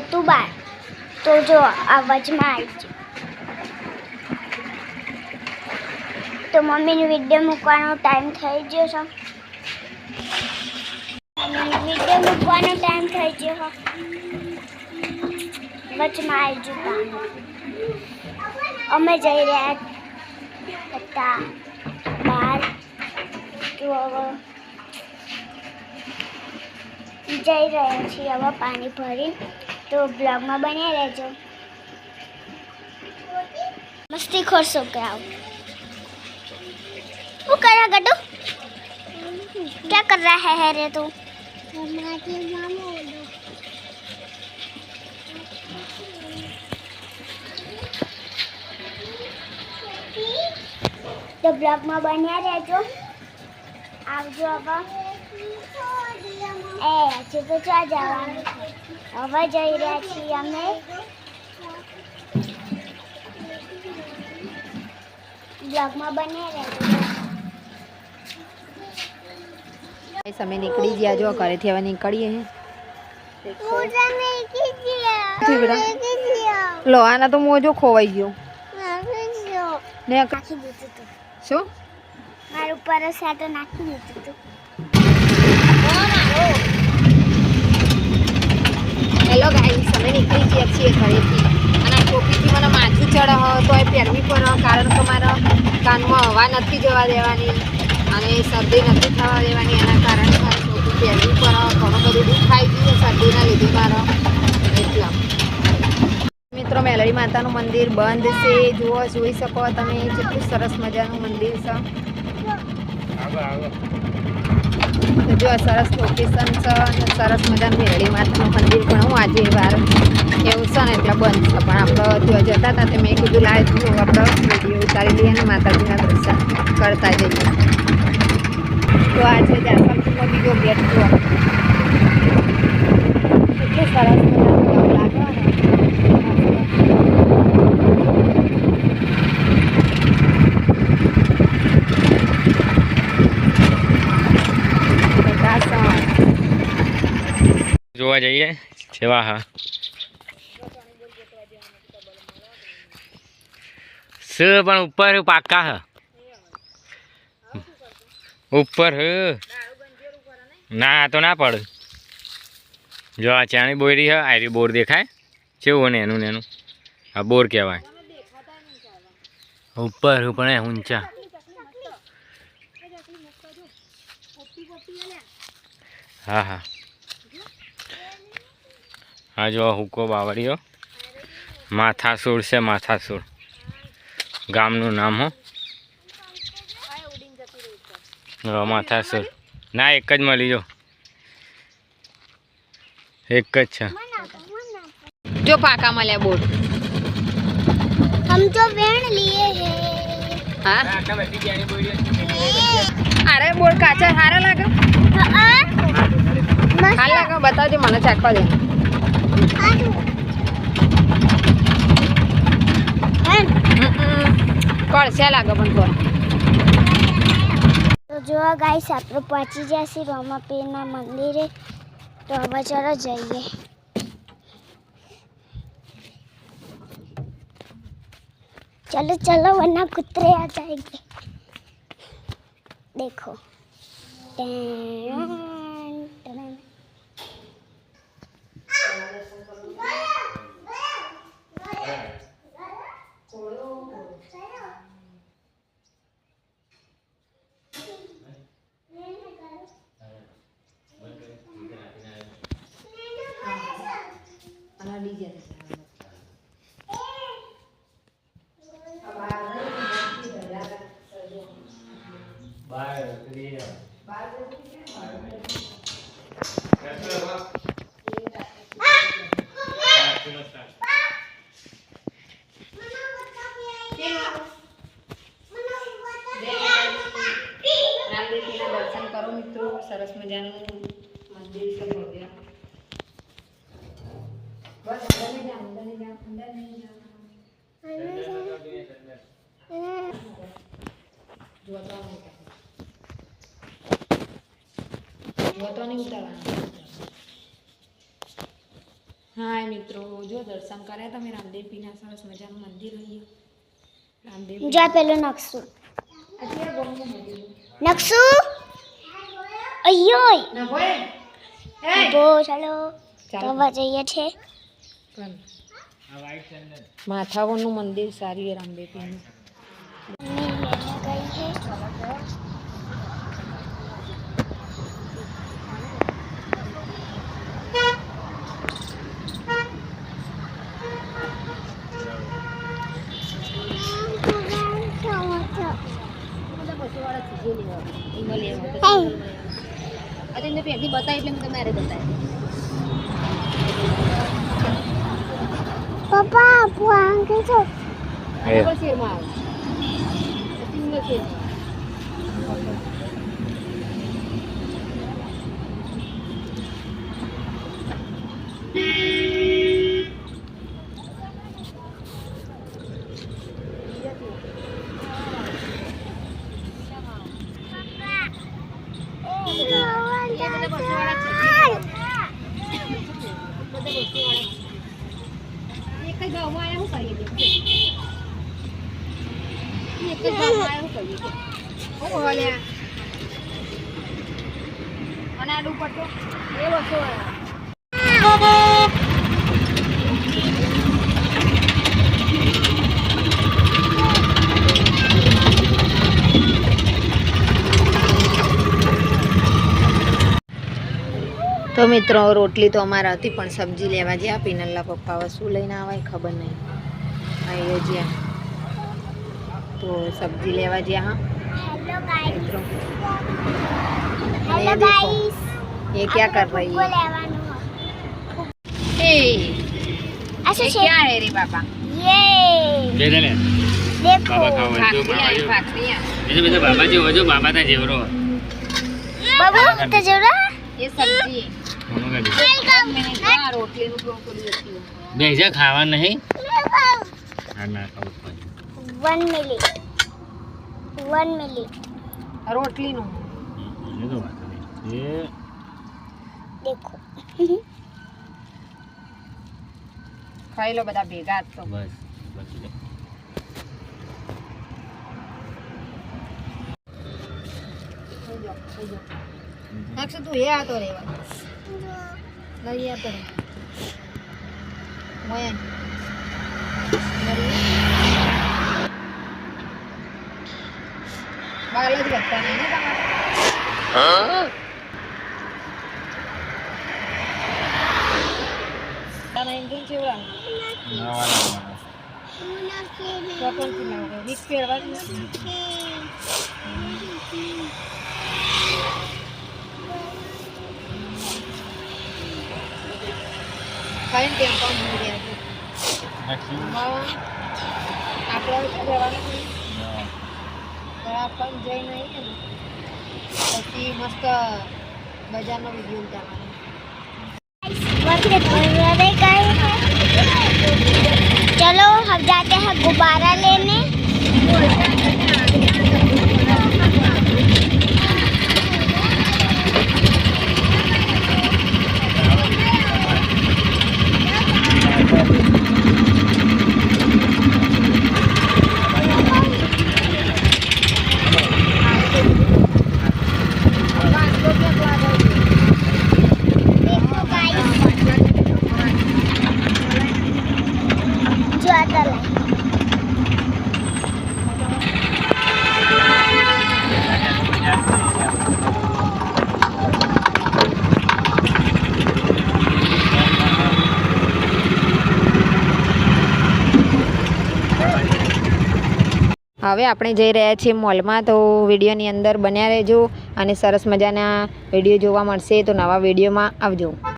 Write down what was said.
હતું બહાર તો જો અવાજમાં આવી ગયું. તો મમ્મીનો વિડીયો મૂકવાનો ટાઈમ થઈ ગયો છે. વિડીયો મૂકવાનો ટાઈમ થઈ ગયો છે. વચમાં આવી ગયું પાણી. અમે જઈ રહ્યા હતા બહાર. તો હવે જઈ રહ્યા છીએ હવે પાણી ભરી. તો બ્લોગમાં બન્યા રહેજો. મસ્તી ખોરશો કે આવું वो कर रहा गड्डू क्या कर रहा है रे तू तो ब्लॉग में बन्या रहजो आवजो હવે એ છે તો ચા જવાનું હવે જઈ રહ્યા છીએ અમે ब्लॉग में बन्या रहजो અમે નીકળી ગયા જો ઘરેથી હવે નીકળીએ લો આના તો મોજો ખોવાઈ ગયો ને નાખી દીધું તું શું મારું ઉપર સાટો નાખી દીધું તું હેલો ગાઈસ અમે નીકળી ગયા છીએ ઘરેથી અને આ ટોપીથી મને માથું ચડે તો એ પહેરવી પડે કારણ કે મારા કાનમાં હવા નથી જવા દેવાની અને શરદી નથી થવા દેવાની એના કારણે મારે ટોપી પહેરવી પડે ઘણું બધું દુઃખ ખાઈ ગયું શરદીના લીધે મારો એટલા મિત્રો મેલડી માતાનું મંદિર બંધ છે જુઓ જોઈ શકો તમે કેટલું સરસ મજાનું મંદિર છે તો જો સરસ લોકેશન છે અને સરસ મજાનું મેલડી માતાનું મંદિર પણ હું આજે વાર એવું છે ને એટલે બંધ છે પણ આપણે ત્યાં જતા હતા તે મેં કીધું લાવ આપણે વિડીયો ઉતારી લઈએ અને માતાજીના દર્શન કરતા જઈએ તો આજે જાસલપુરનો બીજો ગેટ જો કેટલું સરસ મજાનું લાગે ને જોવા જઈએ સેવા હા સ પણ ઉપર પાકા હ ઉપર હ ના તો ના પડે જો આ ચાણી બોરી હ આરી બોર દેખાય કેવું ને એનું આ બોર કહેવાય ઉપર પણ ઊંચા હા હા આ જો હુકો બાવળીઓ માથાસુર છે માથાસુર ગામનું નામ હો માથાસુર ના એક જ મળી જો એક જ છે જો પાકા મળ્યા બોર્ડ हम तो वेण लिए हैं હા અરે બોર્ડ કાચા સારા લાગે હાલ લાગે બતાવજો મને ચાખવા દે કળશે લાગે પણ તો જો ગાઈસ આપણે પહોંચી જશે રોમાપીરના મંદિરે તો હવે ચલો જઈએ चलो चलो वरना कुत्ते आ जाएंगे देखो દર્શન કરો મિત્રો સરસ મજાનું મંદિર છે ભવ્ય બસ અંદર નહીં જોતો નહીં ઉતારવાનું હા મિત્રો, જો દર્શન કર્યા તમે રામદેવ પીરના સરસ મજાનું મંદિર અહીંયા રામદેવ જા પેલો નકશો અત્યારે ગમનું મંદિર નકશો અయ్యో ના બોય બો ચાલો તો જઈએ છે માથાવરનું મંદિર સારી છે રામદેવ પીરનું બતાવી એટલે તમારે બતાવી પપ્પા પુઆંગ કે છો શેરમાં આવે તો મિત્રો રોટલી તો અમારા હતી પણ સબ્જી લેવા ગયા પીનલના પપ્પા હવે શું લઈને આવે ખબર નહીં આવીએ જ્યાં તો સબ્જી લેવા ગયા હા મિત્રો हेलो गाइस ये क्या कर रही है ए अच्छा ये क्या है रे बाबा ये દે દે ને देखो બાબા ખાવ જો भाकरी બાબા आई જો भाकरी બીજો બીજો બાબા જેવો જો બાબા તા જેવરો बाबू तो जरा ये सब्जी કોનો ગાડી मैंने कहा रोटली નું પ્રોક કરી હતી બેજા ખાવા નહીં ના ના ખાવ 1 મિનિટ રોટલી નું એ તો વાત નહીં એ देखो ખાઈ લો બધા ભેગા જ તો બસ બસ નક્ષ તું એ આતો રેવા લઈ આતો રે મોયન બાલ જ વધતા નહીં ને તમારે તારા ઇન્જિન ચેવડા સ્વતંત્ર લાગે વીક પહેરવાની ખાઈને કેમ પણ ભૂલી ગયા છે આપણે જવાનું નહીં પણ જઈ નહીં પછી મસ્ત બજારનો વિડીયો ઉતારવાનો वक्त गुजर गए हैं चलो हम जाते हैं गुब्बारा लेने હવે આપણે જઈ રહ્યા છીએ મોલમાં તો વિડીયોની અંદર બન્યા રહેજો અને સરસ મજાના વિડીયો જોવા મળશે તો નવા વિડીયોમાં આવજો